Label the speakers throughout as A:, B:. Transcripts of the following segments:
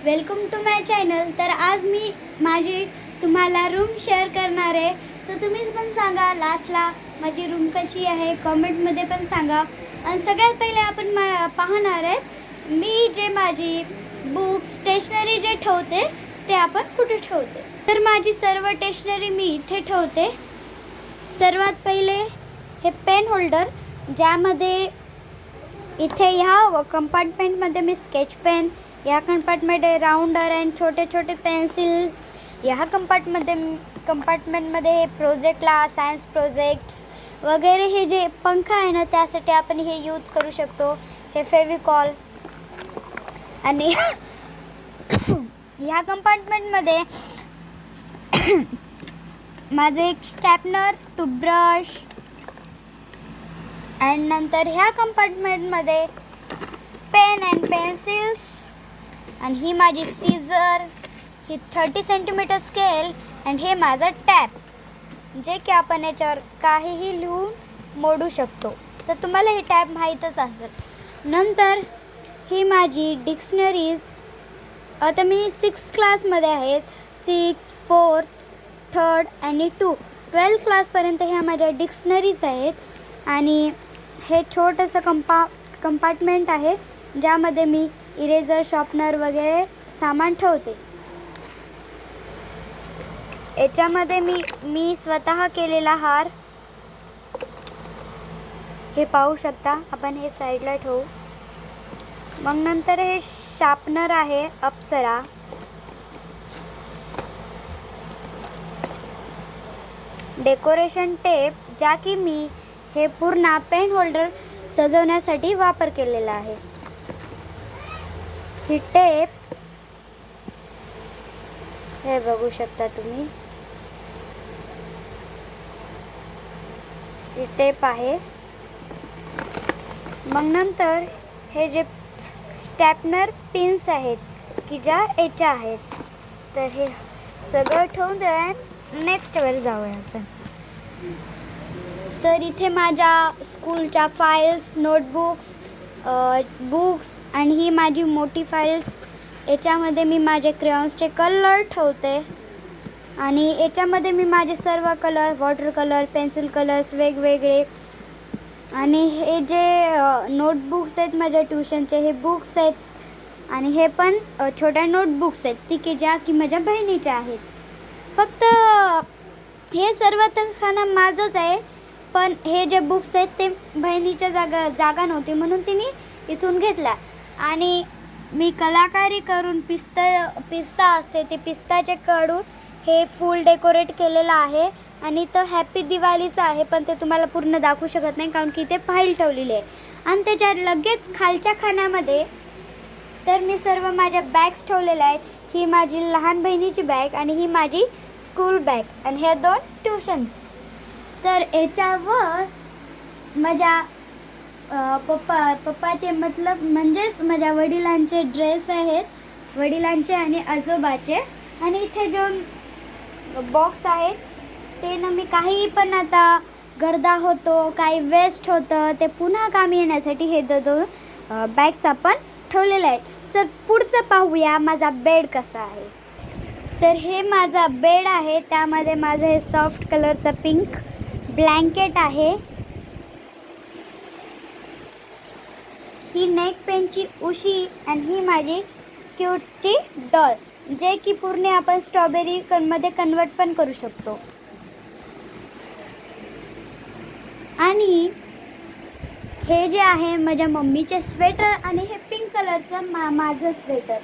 A: Welcome to my channel. तर आज मी माझी तुम्हाला रूम शेअर करणार आहे। तर तुम्हीच पण सांगा लास्टला माझी रूम कशी आहे, कमेंटमध्ये पण सांगा। आणि सगळ्यात पहिले आपण पाहणार आहे मी जे माझी बुक स्टेशनरी जे ठेवते ते आपण कुठे ठेवते। तर माझी सर्व स्टेशनरी मी इथे ठेवते। सर्वात पहिले हे पेन होल्डर, ज्यामध्ये इथे ह्या कंपार्टमेंटमध्ये मी स्केच पेन, या कंपार्टमेंटमध्ये राउंडर अँड छोटे छोटे पेन्सिल, ह्या कंपार्टमेंटमध्ये हे प्रोजेक्टला सायन्स प्रोजेक्ट्स वगैरे हे जे पंखा आहे ना त्यासाठी आपण हे यूज करू शकतो। हे फेविकॉल आणि ह्या कंपार्टमेंटमध्ये माझे एक स्टॅपनर, टूथब्रश अँड नंतर ह्या कंपार्टमेंटमध्ये पेन अँड पेन्सिल्स, आणि ही माझी सीझर, ही 30 सेंटीमीटर स्केल अँड हे माझं टॅप, जे की आपण याच्यावर काहीही लिहून मोडू शकतो। तर तुम्हाला हे टॅप माहीतच असेल। नंतर ही माझी डिक्शनरीज, आता मी 6th क्लासमध्ये आहेत, 6th, 4th, 3rd आणि 12th क्लासपर्यंत ह्या माझ्या डिक्शनरीज आहेत। आणि हे छोटंसं कंपार्टमेंट आहे ज्यामध्ये मी इरेजर, शॉर्पनर वगैरे सामान ठेवते। याच्यामध्ये मी स्वतः केलेला हार, हे पाहू शकता। आपण हे साईडला ठेवू। मग नंतर हे शार्पनर आहे अप्सरा, डेकोरेशन टेप, ज्या की मी हे पूर्ण पेन होल्डर सजवण्यासाठी वापर केलेला आहे। ही टेप हे बघू शकता तुम्ही, ही टेप आहे। मग नंतर हे जे स्टॅपनर पिन्स आहेत की ज्या याच्या आहेत, तर हे सगळं ठेवून द्या। नेक्स्टवर जाऊया आपण। तर इथे माझ्या स्कूलच्या फाईल्स, नोटबुक्स, बुक्स आणि ही माझी मोठी फाईल्स, याच्यामध्ये मी माझे क्रेयॉन्सचे कलर ठेवते। आणि याच्यामध्ये मी माझे सर्व colour, water colour, pencil colours वेगवेगळे, आणि हे जे नोटबुक्स आहेत माझ्या ट्युशनचे, हे बुक्स आहेत। आणि हे पण छोट्या नोटबुक्स आहेत ती की ज्या की माझ्या बहिणीच्या आहेत। फक्त हे सर्व तर खाना माझंच आहे, पण हे जे बुक्स आहेत ते बहिणीच्या जागा नव्हती म्हणून तिने इथून घेतला। आणि मी कलाकारी करून पिस्ता असते ते पिस्ताचे कडून हे फूल डेकोरेट केलेलं आहे। आणि तो हॅपी दिवाळीचा आहे, पण ते तुम्हाला पूर्ण दाखवू शकत नाही कारण की ते फाईल ठेवलेली आहे। आणि त्याच्या लगेच खालच्या खाण्यामध्ये तर मी सर्व माझ्या बॅग्स ठेवलेल्या आहेत। ही माझी लहान बहिणीची बॅग आणि ही माझी स्कूल बॅग आणि हे 2 ट्युशन्स। तर याच्यावर माझ्या पप्पाचे म्हणजेच माझ्या वडिलांचे ड्रेस आहेत, वडिलांचे आणि आजोबाचे। आणि इथे जो बॉक्स आहेत ते ना मी काही पण आता गर्दा होतो, काही वेस्ट होतं, ते पुन्हा कामी येण्यासाठी हे 2 बॅग्स आपण ठेवलेले आहेत। तर पुढचं पाहूया माझा बेड कसा आहे। तर हे माझा बेड आहे, त्यामध्ये माझं हे सॉफ्ट कलरचं पिंक ब्लँकेट आहे। ही नेक पेनची उशी आणि ही माझी क्यूटची डॉल, जे की पूर्ण आपण स्ट्रॉबेरी मध्ये कन्वर्ट पण करू शकतो। आणि हे जे आहे माझ्या मम्मीचे स्वेटर आणि हे पिंक कलरचं माझं स्वेटर।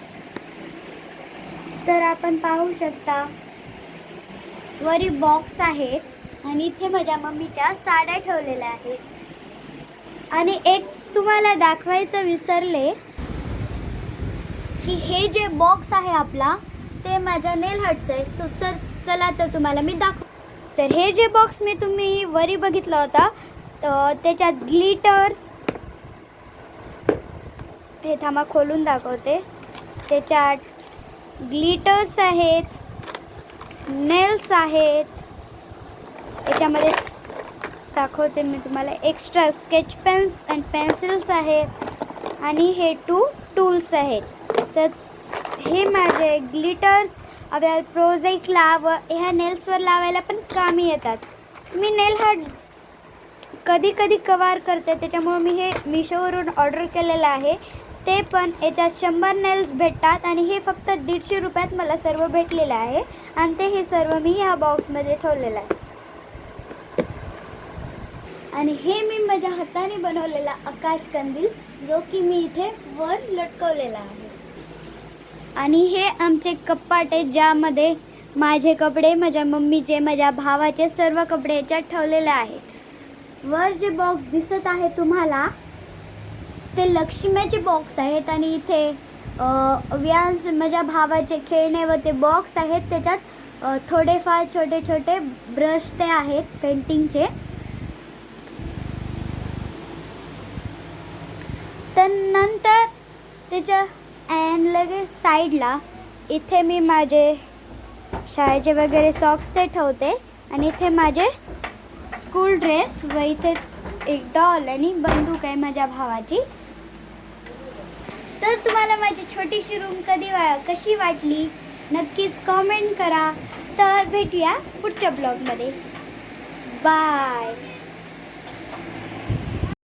A: तर आपण पाहू शकता वरी बॉक्स आहेत आणि इथे माझ्या मम्मीच्या साड्या ठेवलेल्या आहेत। आणि एक तुम्हाला दाखवायचं विसरले की हे जे बॉक्स आहे आपला ते माझ्या नेल आर्टचं आहे। तो चला तर तुम्हाला मी दाखव। तर हे जे बॉक्स मी तुम्ही वरी बघितला होता त्याच्यात ग्लिटर्स, हे थांबा खोलून दाखवते, त्याच्यात ग्लिटर्स आहेत, नेल्स आहेत, याच्यामध्ये दाखवते मी तुम्हाला extra sketch pens and pencils आहेत आणि हे 2 टूल्स आहेत। तर हे माझे ग्लिटर्स आपल्याला प्रोजेक्टला व ह्या नेल्सवर लावायला पण कामी येतात. मी नेल हा कधी कधी कव्हर करते, त्याच्यामुळे मी हे मिशोवरून ऑर्डर केलेलं आहे. ते पण याच्यात 100 नेल्स भेटतात आणि हे फक्त 150 रुपयात मला सर्व भेटलेलं आहे. आणि ते हे सर्व मी ह्या बॉक्समध्ये ठेवलेलं आहे. आणि हे मी माझ्या हाताने बनवलेला आकाश कंदील, जो की मी इथे वर लटकवलेला आहे. आणि हे आमचे कपाट आहे, ज्यामध्ये माझे कपडे, माझ्या मम्मीचे, माझ्या भावाचे सर्व कपडे याच्यात ठेवलेले आहेत. वर जे बॉक्स दिसत आहे तुम्हाला ते लक्ष्मीचे बॉक्स आहेत. आणि इथे व्यान्स माझ्या भावाचे खेळणे व ते बॉक्स आहेत. त्याच्यात थोडेफार छोटे छोटे ब्रश ते आहेत पेंटिंगचे. तर नंतर त्याच्या लगेच साईडला इथे मी माझे शाळेचे वगैरे सॉक्स ते ठेवते. आणि इथे माझे स्कूल ड्रेस व इथे एक डॉल आणि बंदूक आहे माझ्या भावाची. तर तुम्हाला माझी छोटीशी रूम कशी वाटली नक्कीच कॉमेंट करा. तर भेटूया पुढच्या ब्लॉगमध्ये. बाय.